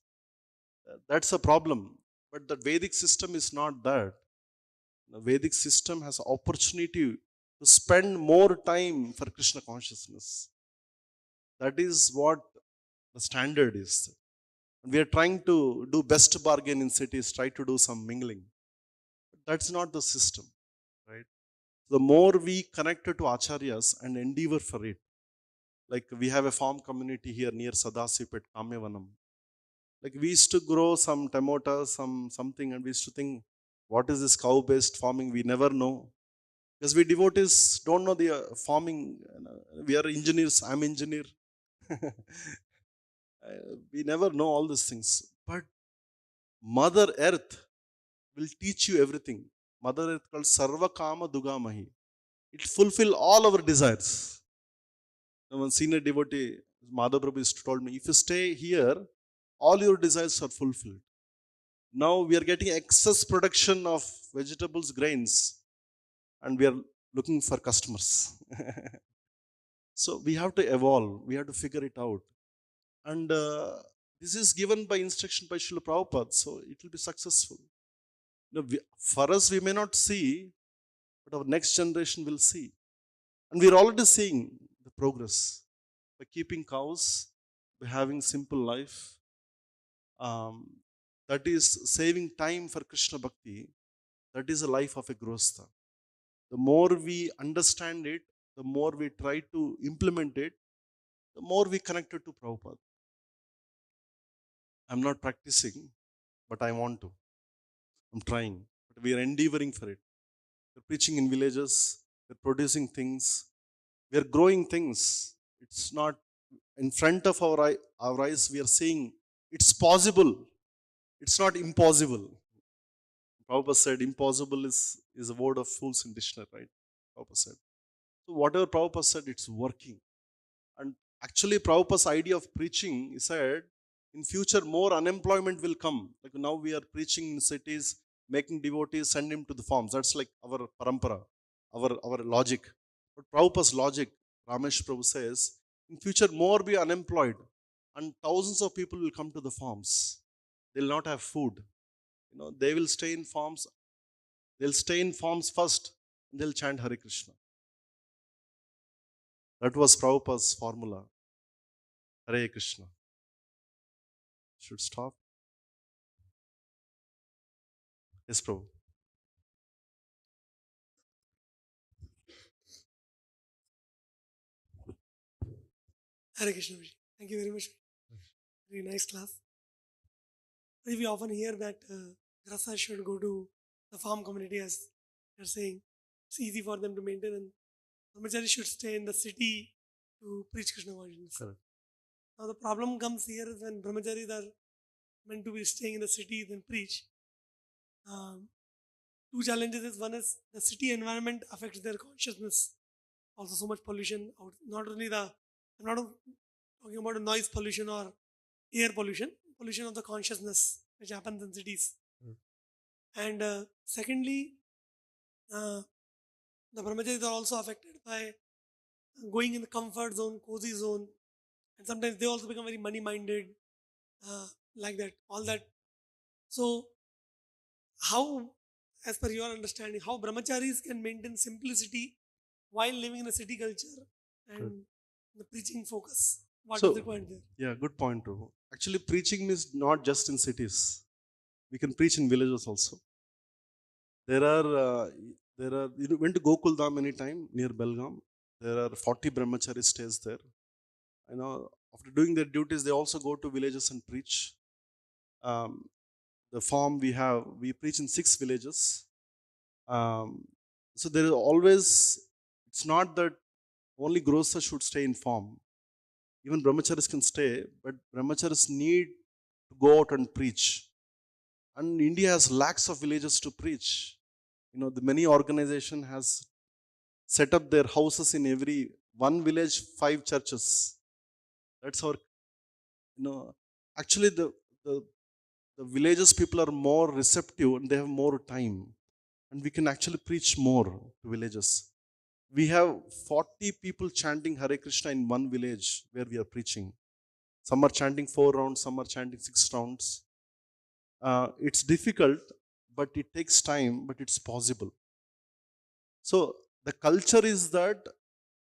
That's a problem. But the Vedic system is not that. The Vedic system has opportunity to spend more time for Krishna consciousness. That is what the standard is. And we are trying to do best bargain in cities, try to do some mingling. But that's not the system, right? The more we connected to acharyas and endeavor for it, like we have a farm community here near Sadasipet, Kamyavanam. Like we used to grow some tomatoes, something, and we used to think, what is this cow-based farming? We never know. Because we devotees don't know the farming. We are engineers. I'm engineer. We never know all these things. But Mother Earth will teach you everything. Mother Earth called Sarva Kama Dugamahi. It fulfill all our desires. One senior devotee, Madhav Prabhu used to told me, if you stay here, all your desires are fulfilled. Now we are getting excess production of vegetables, grains, and we are looking for customers. So we have to evolve. We have to figure it out. And this is given by instruction by Srila Prabhupada, so it will be successful. For us, we may not see, but our next generation will see. And we're already seeing the progress. By keeping cows, by having simple life, um, that is saving time for Krishna Bhakti, that is the life of a Grostha. The more we understand it, the more we try to implement it, the more we connect it to Prabhupada. I'm not practicing, but I want to. I'm trying. But we are endeavoring for it. We're preaching in villages, we're producing things, we're growing things. It's not in front of our eyes, we are seeing it's possible. It's not impossible. Prabhupada said impossible is a word of fools in dictionary, right? Prabhupada said. So whatever Prabhupada said, it's working. And actually, Prabhupada's idea of preaching, he said, in future more unemployment will come. Like now we are preaching in cities, making devotees, send him to the farms. That's like our parampara, our logic. But Prabhupada's logic, Ramesh Prabhu says, in future more be unemployed and thousands of people will come to the farms. They'll not have food. They will stay in farms. They'll stay in farms first and they'll chant Hare Krishna. That was Prabhupada's formula. Hare Krishna. Should stop. Yes, Prabhu. Hare Krishna. Ji. Thank you very much. Very nice class. We often hear that Grasa should go to the farm community, as you're saying. It's easy for them to maintain, and brahmachari should stay in the city to preach Krishna consciousness. Correct. Now the problem comes here is when brahmacharis are meant to be staying in the city then preach. Two challenges is one is the city environment affects their consciousness. Also so much pollution. Not only I'm not talking about noise pollution or air pollution of the consciousness which happens in cities. And secondly, the brahmacharis are also affected by going in the comfort zone, cozy zone, and sometimes they also become very money minded, like that, all that. So, how, as per your understanding, how brahmacharis can maintain simplicity while living in a city culture and the preaching focus? What is the point there? Yeah, good point, Prabhu. Actually, preaching is not just in cities. We can preach in villages also. There are, you went to Gokul Dham anytime near Belgaum. There are 40 brahmachari stays there. After doing their duties, they also go to villages and preach. The farm we preach in 6 villages. So there is always, it's not that only grosthas should stay in form. Even brahmacharis can stay, but brahmacharis need to go out and preach. And India has lakhs of villages to preach. The many organization has set up their houses in every one village, 5 churches. That's our, you know, actually the, the villages people are more receptive and they have more time. And we can actually preach more to villages. We have 40 people chanting Hare Krishna in one village where we are preaching. Some are chanting 4 rounds, some are chanting 6 rounds. It's difficult, but it takes time, but it's possible. So the culture is that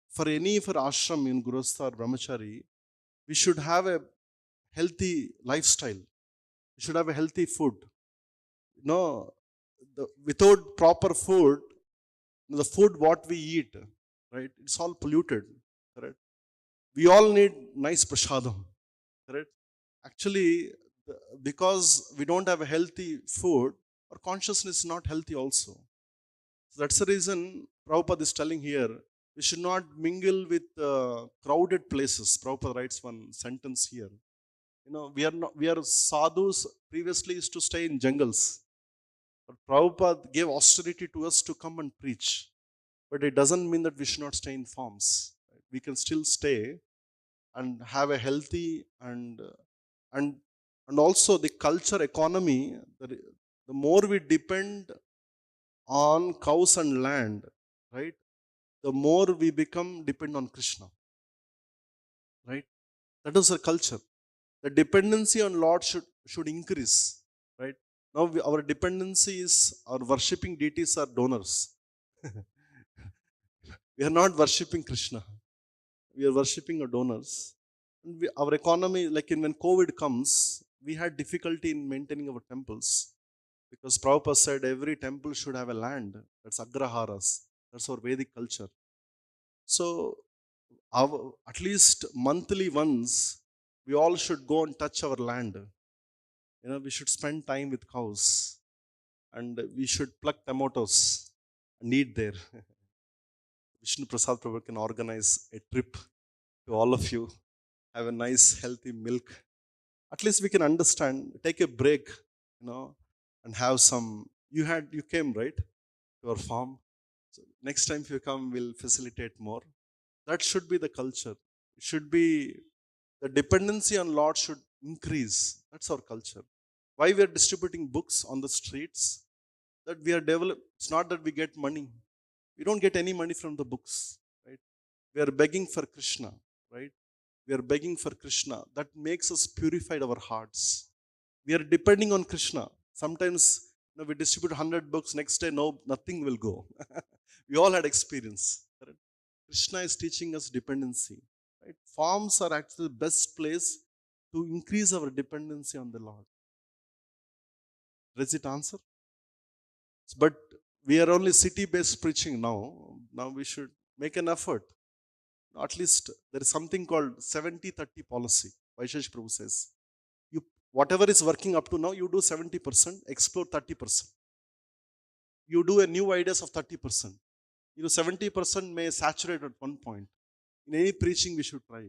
for ashram in Gurustha or Brahmachari, we should have a healthy lifestyle. We should have a healthy food. Without proper food, the food what we eat, right? It's all polluted, correct? We all need nice prasadam, correct? Actually, because we don't have a healthy food, our consciousness is not healthy also. So that's the reason Prabhupada is telling here, we should not mingle with crowded places. Prabhupada writes one sentence here. We are sadhus previously used to stay in jungles. But Prabhupada gave austerity to us to come and preach. But it doesn't mean that we should not stay in farms. We can still stay and have a healthy and and also the culture economy. The more we depend on cows and land, right? The more we become dependent on Krishna, right? That is our culture. The dependency on Lord should increase, right? Now our dependency is our worshipping deities are donors. We are not worshipping Krishna. We are worshipping our donors. And our economy, like when COVID comes, we had difficulty in maintaining our temples because Prabhupada said every temple should have a land. That's agraharas. That's our Vedic culture. So at least monthly once, we all should go and touch our land. We should spend time with cows and we should pluck tomatoes and eat there. Vishnu Prasad Prabhu can organize a trip to all of you. Have a nice, healthy milk. At least we can understand, take a break, and have some. You came, right, to our farm. So next time if you come, we'll facilitate more. That should be the culture. It should be the dependency on Lord should increase. That's our culture. Why we are distributing books on the streets? That we are it's not that we get money. We don't get any money from the books, right? We are begging for Krishna, right? We are begging for Krishna. That makes us purified our hearts. We are depending on Krishna. Sometimes we distribute 100 books, next day nothing will go. We all had experience. Correct? Krishna is teaching us dependency. Right? Farms are actually the best place to increase our dependency on the Lord. Does it answer? But we are only city-based preaching now. Now we should make an effort. At least there is something called 70-30 policy. Vaishesh Prabhu says, whatever is working up to now, you do 70%, explore 30%. You do a new ideas of 30%. 70% may saturate at one point. In any preaching, we should try.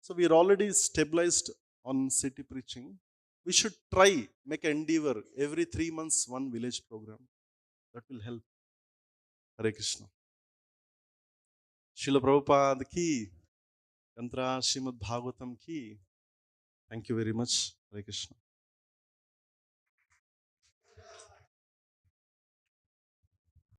So we are already stabilized on city preaching. We should try, make an endeavor, every 3 months, one village program. That will help. Hare Krishna. Srila Prabhupada ki, Tantra Srimad Bhagavatam ki. Thank you very much. Hare Krishna.